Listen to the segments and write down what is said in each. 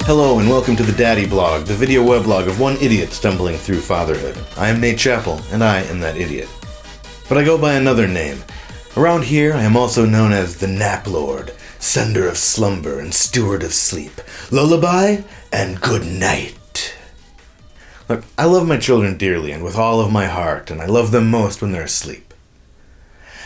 Hello and welcome to the Daddy Blog, the video weblog of one idiot stumbling through fatherhood. I am Nate Chappell, and I am that idiot. But I go by another name. Around here, I am also known as the NapLord, sender of slumber and steward of sleep, lullaby and good night. Look, I love my children dearly and with all of my heart, and I love them most when they're asleep.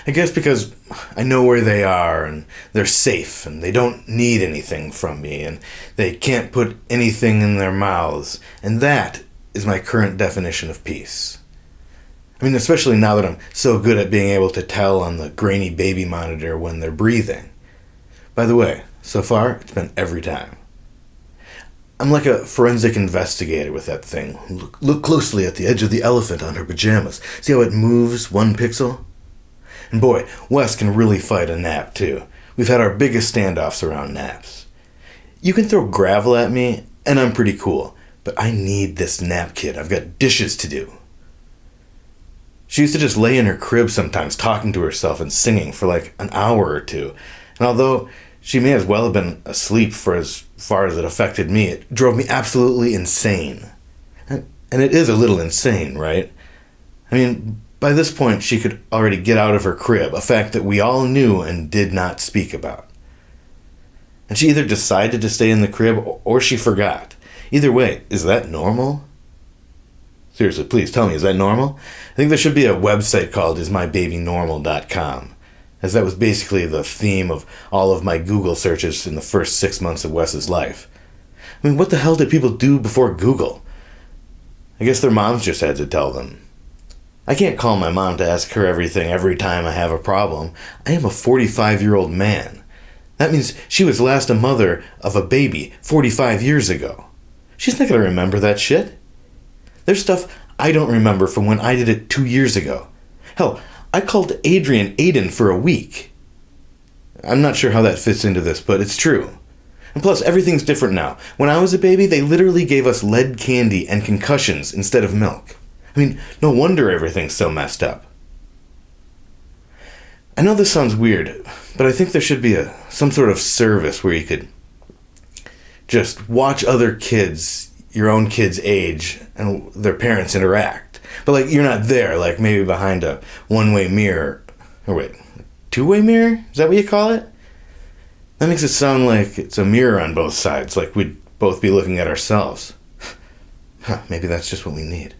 I guess because I know where they are, and they're safe, and they don't need anything from me, and they can't put anything in their mouths, and that is my current definition of peace. I mean, especially now that I'm so good at being able to tell on the grainy baby monitor when they're breathing. By the way, so far, it's been every time. I'm like a forensic investigator with that thing. Look closely at the edge of the elephant on her pajamas. See how it moves one pixel? And boy, Wes can really fight a nap, too. We've had our biggest standoffs around naps. You can throw gravel at me, and I'm pretty cool, but I need this nap kid. I've got dishes to do. She used to just lay in her crib sometimes, talking to herself and singing for like an hour or two. And although she may as well have been asleep for as far as it affected me, it drove me absolutely insane. And it is a little insane, right? I mean, by this point, she could already get out of her crib, a fact that we all knew and did not speak about. And she either decided to stay in the crib or she forgot. Either way, is that normal? Seriously, please tell me, is that normal? I think there should be a website called ismybabynormal.com, as that was basically the theme of all of my Google searches in the first 6 months of Wes's life. I mean, what the hell did people do before Google? I guess their moms just had to tell them. I can't call my mom to ask her everything every time I have a problem. I am a 45-year-old man. That means she was last a mother of a baby 45 years ago. She's not going to remember that shit. There's stuff I don't remember from when I did it 2 years ago. Hell, I called Adrian Aiden for a week. I'm not sure how that fits into this, but it's true. And plus, everything's different now. When I was a baby, they literally gave us lead candy and concussions instead of milk. I mean, no wonder everything's so messed up. I know this sounds weird, but I think there should be some sort of service where you could just watch other kids, your own kids' age, and their parents interact. But like, you're not there, like maybe behind a one-way mirror. Or wait, two-way mirror? Is that what you call it? That makes it sound like it's a mirror on both sides, like we'd both be looking at ourselves. Maybe that's just what we need.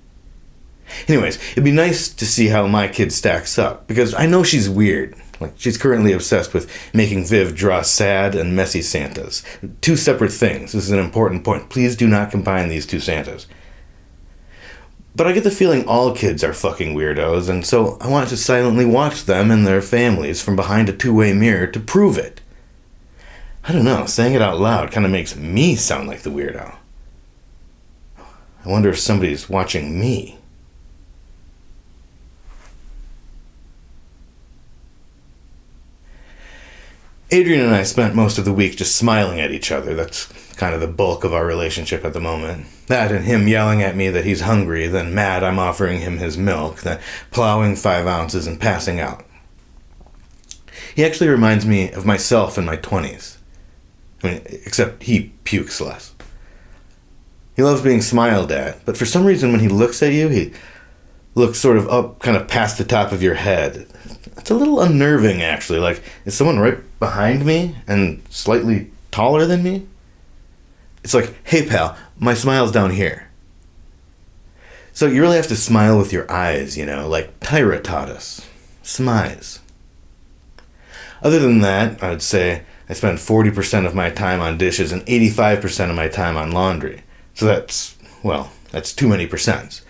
Anyways, it'd be nice to see how my kid stacks up, because I know she's weird. Like, she's currently obsessed with making Viv draw sad and messy Santas. Two separate things. This is an important point. Please do not combine these two Santas. But I get the feeling all kids are fucking weirdos, and so I want to silently watch them and their families from behind a two-way mirror to prove it. I don't know, saying it out loud kind of makes me sound like the weirdo. I wonder if somebody's watching me. Adrian and I spent most of the week just smiling at each other. That's kind of the bulk of our relationship at the moment. That and him yelling at me that he's hungry, then mad I'm offering him his milk, then plowing 5 ounces and passing out. He actually reminds me of myself in my 20s. I mean, except he pukes less. He loves being smiled at, but for some reason when he looks at you, he looks sort of up, kind of past the top of your head. It's a little unnerving, actually. Like, is someone right behind me and slightly taller than me? It's like, hey pal, my smile's down here. So you really have to smile with your eyes, you know, like Tyra taught us. Smize. Other than that, I would say I spend 40% of my time on dishes and 85% of my time on laundry. So that's too many percents.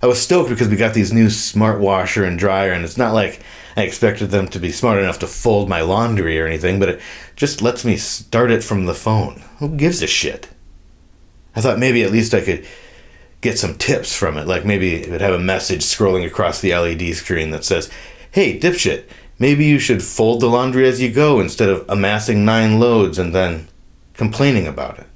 I was stoked because we got these new smart washer and dryer, and it's not like I expected them to be smart enough to fold my laundry or anything, but it just lets me start it from the phone. Who gives a shit? I thought maybe at least I could get some tips from it, like maybe it would have a message scrolling across the LED screen that says, hey, dipshit, maybe you should fold the laundry as you go instead of amassing 9 loads and then complaining about it.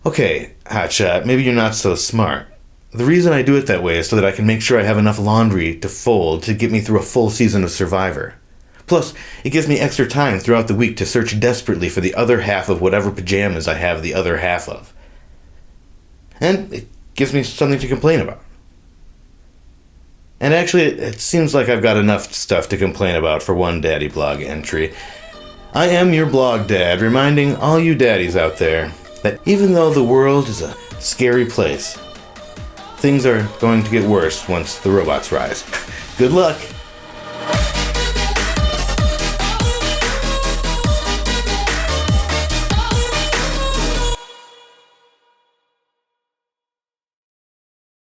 Okay, hotshot, maybe you're not so smart. The reason I do it that way is so that I can make sure I have enough laundry to fold to get me through a full season of Survivor. Plus, it gives me extra time throughout the week to search desperately for the other half of whatever pajamas I have the other half of. And it gives me something to complain about. And actually, it seems like I've got enough stuff to complain about for one daddy blog entry. I am your blog dad, reminding all you daddies out there that even though the world is a scary place, things are going to get worse once the robots rise. Good luck!